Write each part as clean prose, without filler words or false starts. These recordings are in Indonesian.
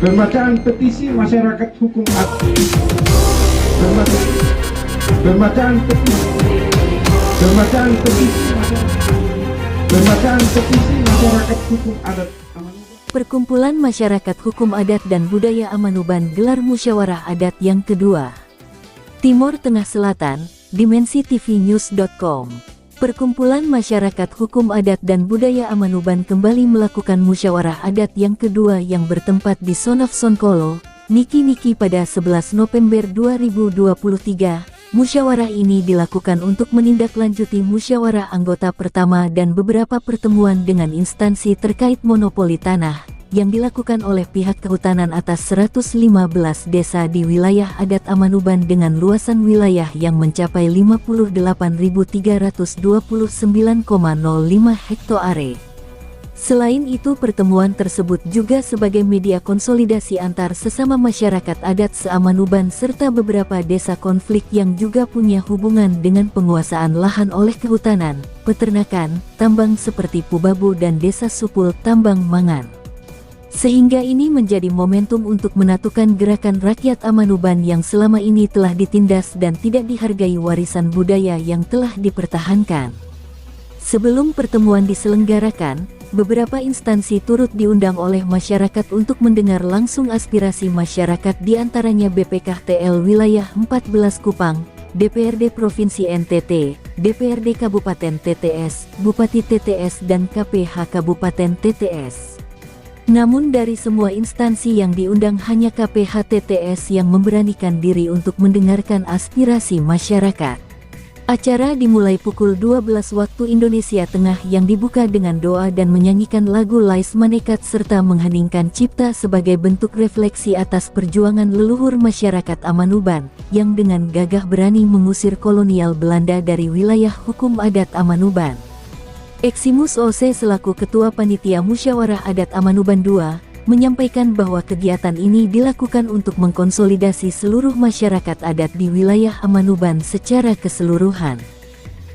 Pembacaan petisi masyarakat hukum adat. Pembacaan petisi masyarakat hukum adat Amanuban. Perkumpulan Masyarakat Hukum Adat dan Budaya Amanuban gelar musyawarah adat yang kedua. Timur Tengah Selatan, dimensitv-news.com. Perkumpulan Masyarakat Hukum Adat dan Budaya Amanuban kembali melakukan musyawarah adat yang kedua yang bertempat di Sonof Sonkolo, Niki pada 11 November 2023. Musyawarah ini dilakukan untuk menindaklanjuti musyawarah anggota pertama dan beberapa pertemuan dengan instansi terkait monopoli tanah yang dilakukan oleh pihak kehutanan atas 115 desa di wilayah adat Amanuban dengan luasan wilayah yang mencapai 58.329,05 hektare. Selain itu, pertemuan tersebut juga sebagai media konsolidasi antar sesama masyarakat adat se-Amanuban serta beberapa desa konflik yang juga punya hubungan dengan penguasaan lahan oleh kehutanan, peternakan, tambang seperti Pubabu dan Desa Supul Tambang Mangan. Sehingga ini menjadi momentum untuk menatukan gerakan rakyat Amanuban yang selama ini telah ditindas dan tidak dihargai warisan budaya yang telah dipertahankan. Sebelum pertemuan diselenggarakan, beberapa instansi turut diundang oleh masyarakat untuk mendengar langsung aspirasi masyarakat, diantaranya BPKTL Wilayah 14 Kupang, DPRD Provinsi NTT, DPRD Kabupaten TTS, Bupati TTS dan KPH Kabupaten TTS. Namun dari semua instansi yang diundang hanya KPH TTS yang memberanikan diri untuk mendengarkan aspirasi masyarakat. Acara dimulai pukul 12 waktu Indonesia Tengah yang dibuka dengan doa dan menyanyikan lagu Lais Manekat serta mengheningkan cipta sebagai bentuk refleksi atas perjuangan leluhur masyarakat Amanuban yang dengan gagah berani mengusir kolonial Belanda dari wilayah hukum adat Amanuban. Eximus OC selaku Ketua Panitia Musyawarah Adat Amanuban II, menyampaikan bahwa kegiatan ini dilakukan untuk mengkonsolidasi seluruh masyarakat adat di wilayah Amanuban secara keseluruhan.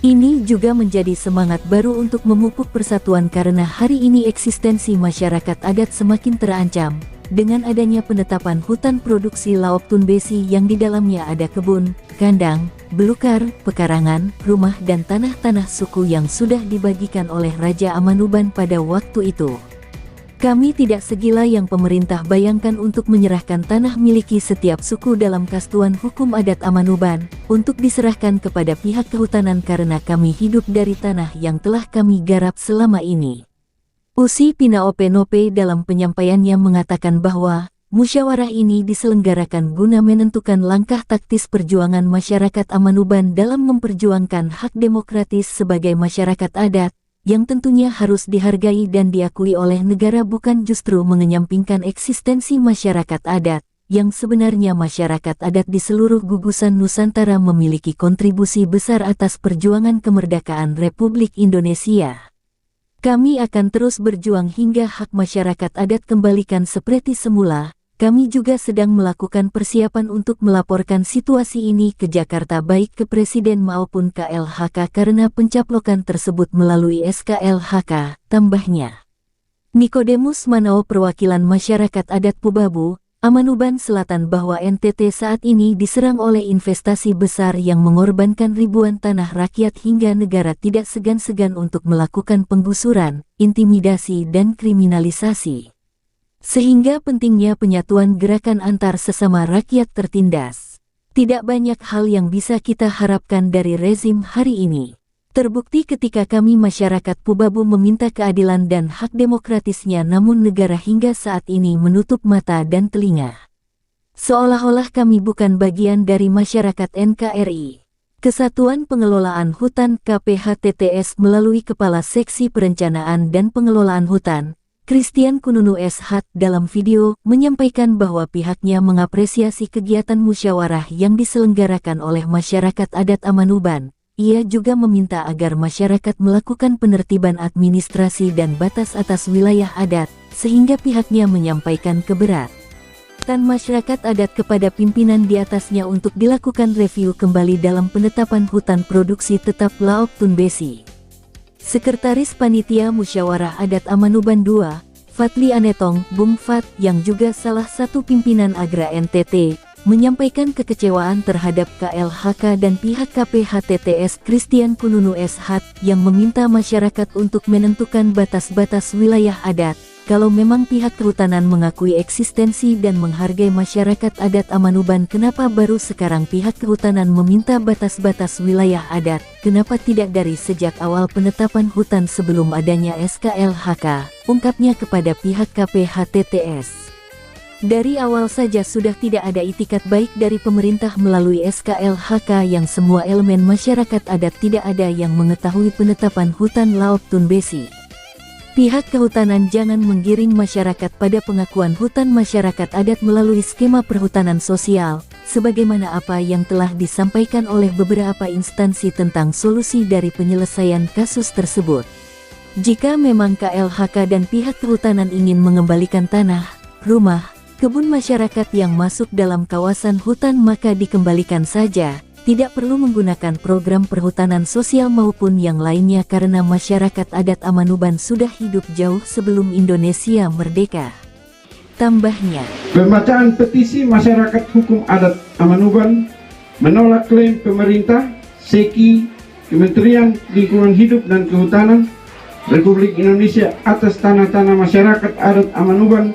Ini juga menjadi semangat baru untuk memupuk persatuan karena hari ini eksistensi masyarakat adat semakin terancam, dengan adanya penetapan hutan produksi Laop Tunbesi yang di dalamnya ada kebun, kandang, belukar, pekarangan, rumah dan tanah-tanah suku yang sudah dibagikan oleh Raja Amanuban pada waktu itu. Kami tidak segila yang pemerintah bayangkan untuk menyerahkan tanah miliki setiap suku dalam Kasatuan Hukum Adat Amanuban, untuk diserahkan kepada pihak kehutanan karena kami hidup dari tanah yang telah kami garap selama ini. Usi Pinaope Nope dalam penyampaiannya mengatakan bahwa musyawarah ini diselenggarakan guna menentukan langkah taktis perjuangan masyarakat Amanuban dalam memperjuangkan hak demokratis sebagai masyarakat adat, yang tentunya harus dihargai dan diakui oleh negara, bukan justru mengenyampingkan eksistensi masyarakat adat, yang sebenarnya masyarakat adat di seluruh gugusan Nusantara memiliki kontribusi besar atas perjuangan kemerdekaan Republik Indonesia. Kami akan terus berjuang hingga hak masyarakat adat kembalikan seperti semula. Kami juga sedang melakukan persiapan untuk melaporkan situasi ini ke Jakarta baik ke Presiden maupun KLHK karena pencaplokan tersebut melalui SKLHK, tambahnya. Nikodemus Manao, perwakilan masyarakat adat Pubabu, Amanuban Selatan, bahwa NTT saat ini diserang oleh investasi besar yang mengorbankan ribuan tanah rakyat hingga negara tidak segan-segan untuk melakukan penggusuran, intimidasi dan kriminalisasi. Sehingga pentingnya penyatuan gerakan antar sesama rakyat tertindas. Tidak banyak hal yang bisa kita harapkan dari rezim hari ini. Terbukti ketika kami masyarakat Pubabu meminta keadilan dan hak demokratisnya, namun negara hingga saat ini menutup mata dan telinga. Seolah-olah kami bukan bagian dari masyarakat NKRI. Kesatuan Pengelolaan Hutan KPH TTS melalui Kepala Seksi Perencanaan dan Pengelolaan Hutan, Christian Kununu SH, dalam video menyampaikan bahwa pihaknya mengapresiasi kegiatan musyawarah yang diselenggarakan oleh masyarakat adat Amanuban. Ia juga meminta agar masyarakat melakukan penertiban administrasi dan batas atas wilayah adat, sehingga pihaknya menyampaikan keberatan masyarakat adat kepada pimpinan di atasnya untuk dilakukan review kembali dalam penetapan hutan produksi tetap Laop Tunbesi. Sekretaris Panitia Musyawarah Adat Amanuban II, Fadli Anetong, Bung Fat, yang juga salah satu pimpinan Agra NTT, menyampaikan kekecewaan terhadap KLHK dan pihak KPHTTS Christian Kununu SH yang meminta masyarakat untuk menentukan batas-batas wilayah adat. Kalau memang pihak kehutanan mengakui eksistensi dan menghargai masyarakat adat Amanuban, kenapa baru sekarang pihak kehutanan meminta batas-batas wilayah adat? Kenapa tidak dari sejak awal penetapan hutan sebelum adanya SKLHK? Ungkapnya kepada pihak KPHTTS. Dari awal saja sudah tidak ada itikat baik dari pemerintah melalui SKLHK yang semua elemen masyarakat adat tidak ada yang mengetahui penetapan hutan Laut Tunbesi. Pihak kehutanan jangan menggiring masyarakat pada pengakuan hutan masyarakat adat melalui skema perhutanan sosial, sebagaimana apa yang telah disampaikan oleh beberapa instansi tentang solusi dari penyelesaian kasus tersebut. Jika memang KLHK dan pihak kehutanan ingin mengembalikan tanah, rumah, kebun masyarakat yang masuk dalam kawasan hutan maka dikembalikan saja. Tidak perlu menggunakan program perhutanan sosial maupun yang lainnya karena masyarakat adat Amanuban sudah hidup jauh sebelum Indonesia merdeka. Tambahnya, Pembacaan petisi masyarakat hukum adat Amanuban menolak klaim pemerintah, SEKI, Kementerian Lingkungan Hidup dan Kehutanan Republik Indonesia atas tanah-tanah masyarakat adat Amanuban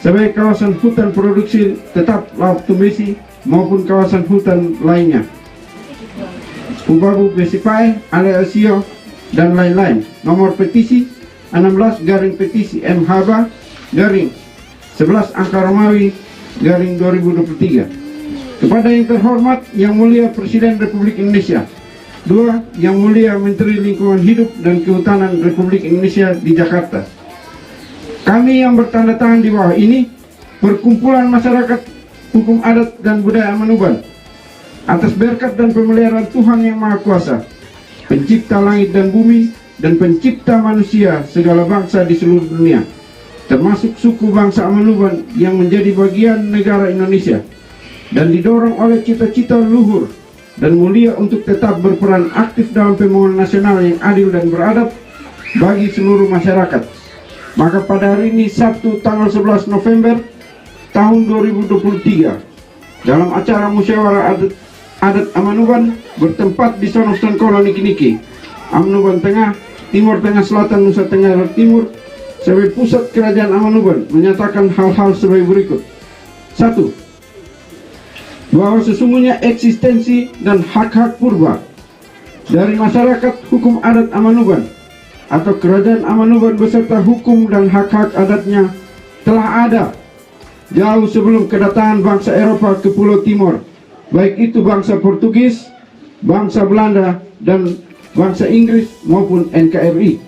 sebagai kawasan hutan produksi tetap Laut Tunbesi maupun kawasan hutan lainnya. Ubabu Besipai, Aleasio, dan lain-lain. Nomor petisi 16 garing petisi M Haba garing 11 angka Romawi garing 2023. Kepada yang terhormat Yang Mulia Presiden Republik Indonesia. 2. Yang Mulia Menteri Lingkungan Hidup dan Kehutanan Republik Indonesia di Jakarta. Kami yang bertanda tangan di bawah ini, perkumpulan masyarakat hukum adat dan budaya Amanuban, atas berkat dan pemeliharaan Tuhan Yang Maha Kuasa, pencipta langit dan bumi, dan pencipta manusia segala bangsa di seluruh dunia, termasuk suku bangsa Amanuban yang menjadi bagian negara Indonesia, dan didorong oleh cita-cita luhur dan mulia untuk tetap berperan aktif dalam pembangunan nasional yang adil dan beradab bagi seluruh masyarakat. Maka pada hari ini, Sabtu tanggal 11 November tahun 2023, dalam acara musyawarah adat Amanuban bertempat di Sono Songkolo Niki-Niki, Amanuban Tengah, Timur Tengah Selatan, Nusa Tenggara Timur, sebagai pusat kerajaan Amanuban, menyatakan hal-hal sebagai berikut. 1. Bahwa sesungguhnya eksistensi dan hak-hak purba dari masyarakat hukum adat Amanuban atau kerajaan Amanuban beserta hukum dan hak-hak adatnya telah ada jauh sebelum kedatangan bangsa Eropa ke Pulau Timor, baik itu bangsa Portugis, bangsa Belanda, dan bangsa Inggris maupun NKRI.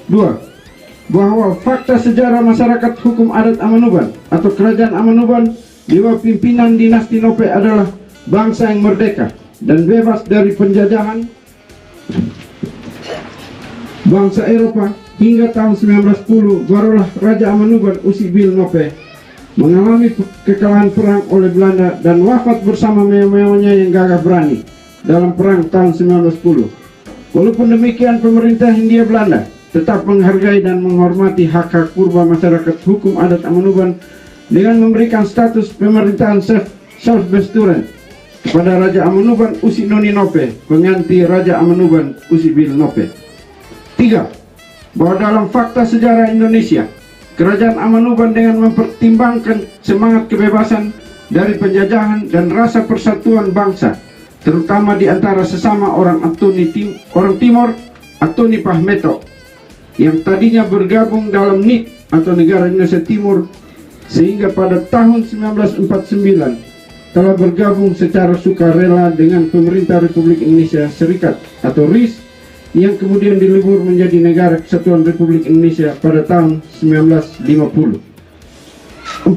2. Bahwa fakta sejarah masyarakat hukum adat Amanuban atau kerajaan Amanuban di bawah pimpinan dinasti Nope adalah bangsa yang merdeka dan bebas dari penjajahan bangsa Eropa hingga tahun 1910, barulah Raja Amanuban Usibil Nope mengalami kekalahan perang oleh Belanda dan wafat bersama meo-meonya yang gagah berani dalam perang tahun 1910. Walaupun demikian, pemerintah Hindia Belanda tetap menghargai dan menghormati hak-hak purba masyarakat hukum adat Amanuban dengan memberikan status pemerintahan self-besturan kepada Raja Amanuban Usi Noni Nope, pengganti Raja Amanuban Usibil Nope. 3. Bahwa dalam fakta sejarah Indonesia, kerajaan Amanuban dengan mempertimbangkan semangat kebebasan dari penjajahan dan rasa persatuan bangsa, terutama di antara sesama orang Timor, Antoni Pahmeto, yang tadinya bergabung dalam NIT atau Negara Indonesia Timur, sehingga pada tahun 1949 telah bergabung secara sukarela dengan pemerintah Republik Indonesia Serikat atau RIS, yang kemudian dilebur menjadi Negara Kesatuan Republik Indonesia pada tahun 1950. 4.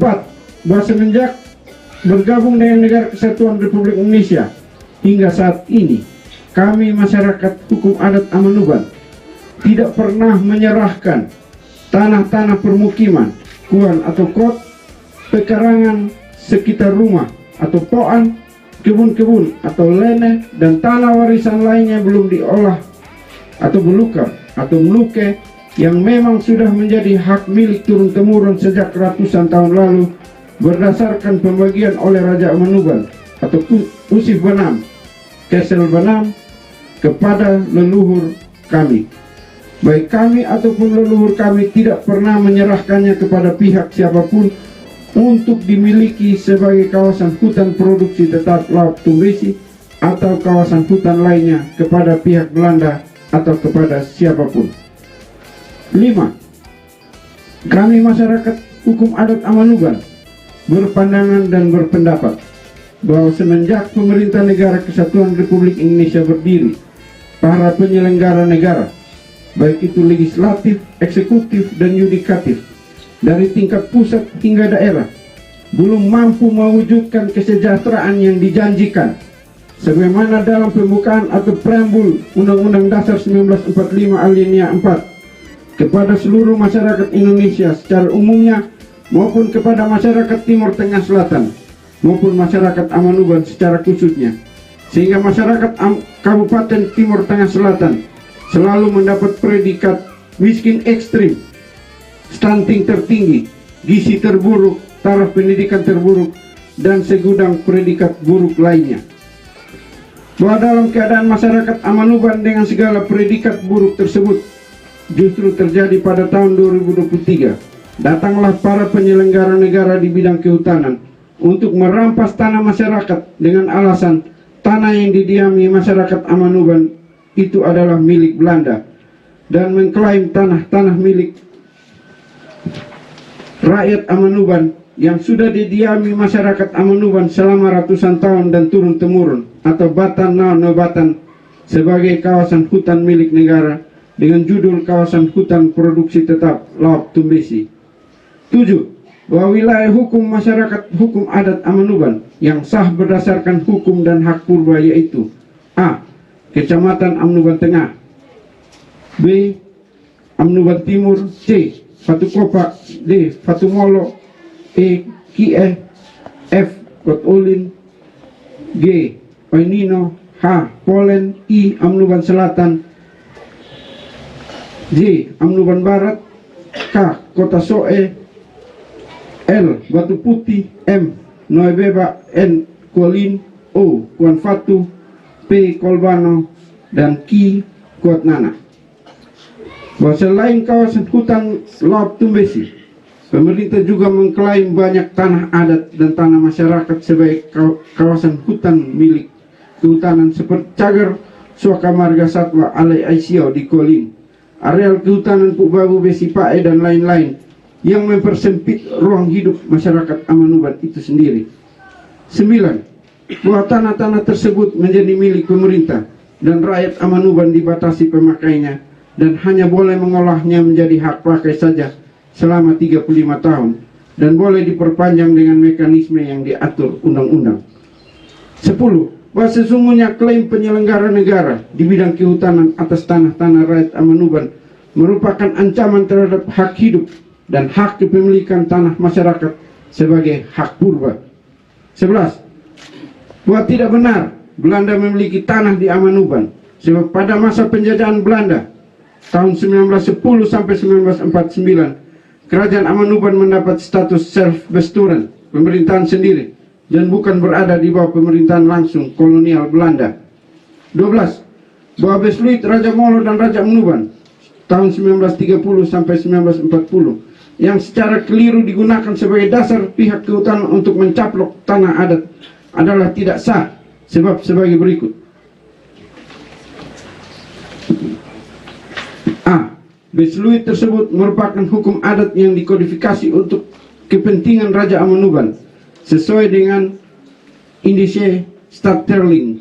Bahwa semenjak bergabung dengan Negara Kesatuan Republik Indonesia hingga saat ini, kami masyarakat hukum adat Amanuban tidak pernah menyerahkan tanah-tanah permukiman, kuan atau kot, pekarangan sekitar rumah atau poan, kebun-kebun atau lene, dan tanah warisan lainnya belum diolah atau belukar atau meluke yang memang sudah menjadi hak milik turun-temurun sejak ratusan tahun lalu berdasarkan pembagian oleh Raja Amanuban atau Usif Banam, Kesel Banam kepada leluhur kami. Baik kami ataupun leluhur kami tidak pernah menyerahkannya kepada pihak siapapun untuk dimiliki sebagai kawasan hutan produksi tetap Laut Tumbesi atau kawasan hutan lainnya kepada pihak Belanda atau kepada siapapun. 5. Kami masyarakat hukum adat Amanuban berpandangan dan berpendapat bahwa semenjak pemerintah negara Kesatuan Republik Indonesia berdiri, para penyelenggara negara, baik itu legislatif, eksekutif, dan yudikatif, dari tingkat pusat hingga daerah, belum mampu mewujudkan kesejahteraan yang dijanjikan sebagaimana dalam pembukaan atau preambul Undang-Undang Dasar 1945 alinea 4 kepada seluruh masyarakat Indonesia secara umumnya maupun kepada masyarakat Timur Tengah Selatan maupun masyarakat Amanuban secara khususnya, sehingga masyarakat Kabupaten Timur Tengah Selatan selalu mendapat predikat miskin ekstrim, stunting tertinggi, gizi terburuk, taraf pendidikan terburuk, dan segudang predikat buruk lainnya. Bahwa dalam keadaan masyarakat Amanuban dengan segala predikat buruk tersebut justru terjadi pada tahun 2023. Datanglah para penyelenggara negara di bidang kehutanan untuk merampas tanah masyarakat dengan alasan tanah yang didiami masyarakat Amanuban itu adalah milik Belanda dan mengklaim tanah-tanah milik rakyat Amanuban yang sudah didiami masyarakat Amanuban selama ratusan tahun dan turun-temurun atau batan nobatan sebagai kawasan hutan milik negara dengan judul kawasan hutan produksi tetap Laut Tumbesi. 7. Bahwa wilayah hukum masyarakat hukum adat Amanuban yang sah berdasarkan hukum dan hak purba yaitu A. Kecamatan Amanuban Tengah, B. Amanuban Timur, C. Fatukopa, D. Fatumolo, E. Kie, F. Kotulin, G. Oinino, H. Polen, I. Amanuban Selatan, J. Amanuban Barat, K. Kota Soe, L. Batu Putih, M. Noebeba, N. Kualin, O. Kuan Fatu, P. Kolbano, dan Q. Kuat Nana. Bahwa selain kawasan hutan Laut Tumbesi, pemerintah juga mengklaim banyak tanah adat dan tanah masyarakat sebagai kawasan hutan milik kehutanan seperti Cagar Suaka Marga Satwa Alai Aisio di Kualin, areal kehutanan Pukbabu Besi Pae dan lain-lain yang mempersempit ruang hidup masyarakat Amanuban itu sendiri. 9. Bahwa tanah-tanah tersebut menjadi milik pemerintah dan rakyat Amanuban dibatasi pemakainya dan hanya boleh mengolahnya menjadi hak pakai saja selama 35 tahun dan boleh diperpanjang dengan mekanisme yang diatur undang-undang. 10. Bahwa sesungguhnya klaim penyelenggara negara di bidang kehutanan atas tanah-tanah rakyat Amanuban merupakan ancaman terhadap hak hidup dan hak kepemilikan tanah masyarakat sebagai hak purba. 11. Bahwa tidak benar Belanda memiliki tanah di Amanuban, sebab pada masa penjajahan Belanda tahun 1910 sampai 1949 Kerajaan Amanuban mendapat status self-besturan, pemerintahan sendiri, dan bukan berada di bawah pemerintahan langsung kolonial Belanda. 12. Bahwa Besluit Raja Molo dan Raja Amanuban tahun 1930 sampai 1940 yang secara keliru digunakan sebagai dasar pihak kehutanan untuk mencaplok tanah adat adalah tidak sah, sebab sebagai berikut. A. Besluit tersebut merupakan hukum adat yang dikodifikasi untuk kepentingan Raja Amanuban sesuai dengan Indische Stadterling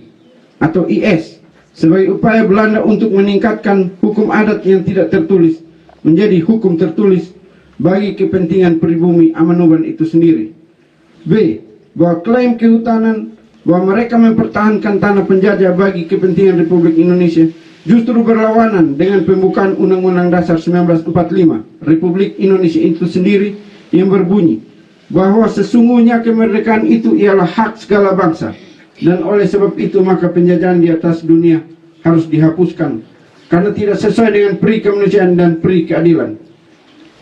atau IS sebagai upaya Belanda untuk meningkatkan hukum adat yang tidak tertulis menjadi hukum tertulis bagi kepentingan pribumi Amanuban itu sendiri. B. Bahwa klaim kehutanan bahwa mereka mempertahankan tanah penjajah bagi kepentingan Republik Indonesia justru berlawanan dengan pembukaan Undang-Undang Dasar 1945 Republik Indonesia itu sendiri yang berbunyi bahwa sesungguhnya kemerdekaan itu ialah hak segala bangsa dan oleh sebab itu maka penjajahan di atas dunia harus dihapuskan karena tidak sesuai dengan peri kemanusiaan dan peri keadilan.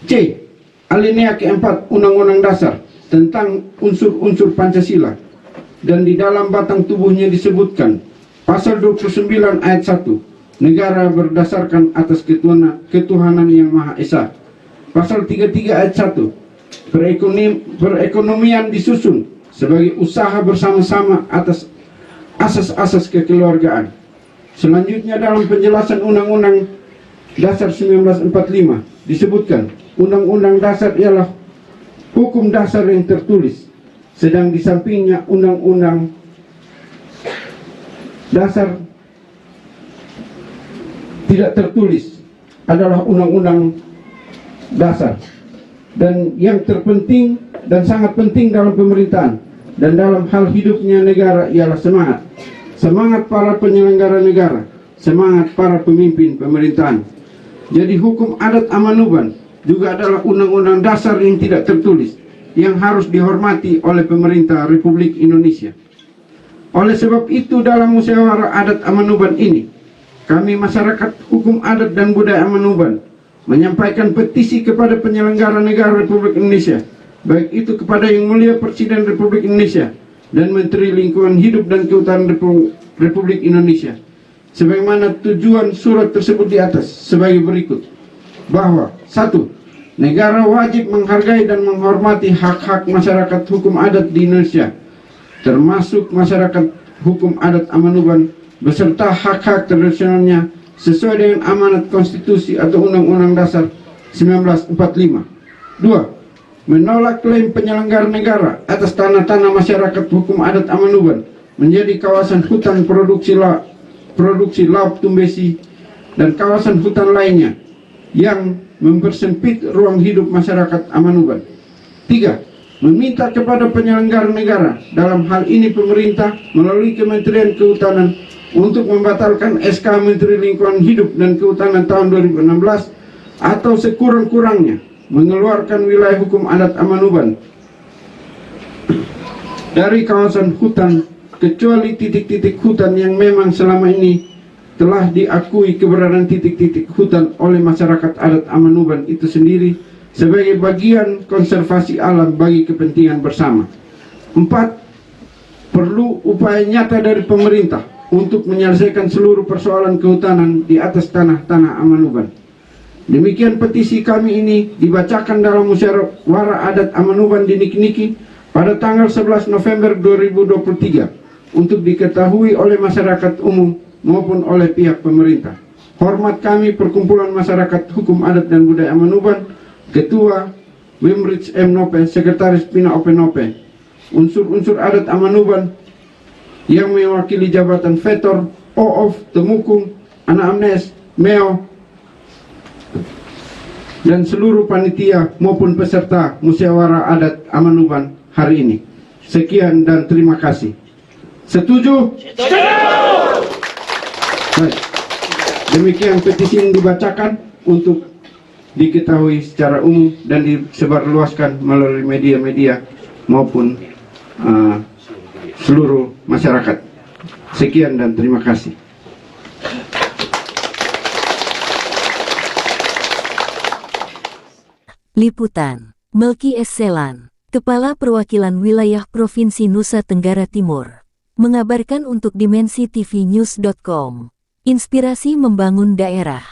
C. Alinea keempat Undang-Undang Dasar tentang unsur-unsur Pancasila, dan di dalam batang tubuhnya disebutkan pasal 29 ayat 1, negara berdasarkan atas ketuhanan yang Maha Esa. Pasal 33 ayat 1, perekonomian disusun sebagai usaha bersama-sama atas asas-asas kekeluargaan. Selanjutnya dalam penjelasan Undang-Undang Dasar 1945 disebutkan Undang-Undang Dasar ialah hukum dasar yang tertulis, sedang di sampingnya Undang-Undang Dasar tidak tertulis adalah Undang-Undang Dasar. Dan yang terpenting dan sangat penting dalam pemerintahan dan dalam hal hidupnya negara ialah semangat. Semangat para penyelenggara negara, semangat para pemimpin pemerintahan. Jadi hukum adat Amanuban juga adalah undang-undang dasar yang tidak tertulis, yang harus dihormati oleh pemerintah Republik Indonesia. Oleh sebab itu dalam musyawarah adat Amanuban ini, kami masyarakat hukum adat dan budaya Amanuban menyampaikan petisi kepada penyelenggara negara Republik Indonesia, baik itu kepada Yang Mulia Presiden Republik Indonesia dan Menteri Lingkungan Hidup dan Kehutanan Republik Indonesia, sebagaimana tujuan surat tersebut di atas sebagai berikut, bahwa 1. Negara wajib menghargai dan menghormati hak-hak masyarakat hukum adat di Indonesia, termasuk masyarakat hukum adat Amanuban beserta hak-hak tradisionalnya sesuai dengan amanat konstitusi atau Undang-Undang Dasar 1945. 2. Menolak klaim penyelenggara negara atas tanah-tanah masyarakat hukum adat Amanuban menjadi kawasan hutan produksi laut tumbesi dan kawasan hutan lainnya yang mempersempit ruang hidup masyarakat Amanuban. 3. Meminta kepada penyelenggara negara, dalam hal ini pemerintah melalui Kementerian Kehutanan, untuk membatalkan SK Menteri Lingkungan Hidup dan Kehutanan tahun 2016 atau sekurang-kurangnya mengeluarkan wilayah hukum adat Amanuban dari kawasan hutan, kecuali titik-titik hutan yang memang selama ini telah diakui keberadaan titik-titik hutan oleh masyarakat adat Amanuban itu sendiri sebagai bagian konservasi alam bagi kepentingan bersama. 4. Perlu upaya nyata dari pemerintah untuk menyelesaikan seluruh persoalan kehutanan di atas tanah-tanah Amanuban. Demikian petisi kami ini dibacakan dalam musyawarah adat Amanuban di Niki-Niki pada tanggal 11 November 2023 untuk diketahui oleh masyarakat umum maupun oleh pihak pemerintah. Hormat kami Perkumpulan Masyarakat Hukum Adat dan Budaya Amanuban, Ketua Wimrich M. Nope, Sekretaris Pina Ope Nope, unsur-unsur adat Amanuban yang mewakili jabatan Vetor, OOF, Temukung, Anamnes, Meo, dan seluruh panitia maupun peserta musyawarah adat Amanuban hari ini. Sekian dan terima kasih. Setuju? Baik. Demikian petisi yang dibacakan untuk diketahui secara umum dan disebarluaskan melalui media-media maupun seluruh masyarakat. Sekian dan terima kasih. Liputan, Melki S. Selan, Kepala Perwakilan Wilayah Provinsi Nusa Tenggara Timur, mengabarkan untuk Dimensi TV News.com. Inspirasi membangun daerah.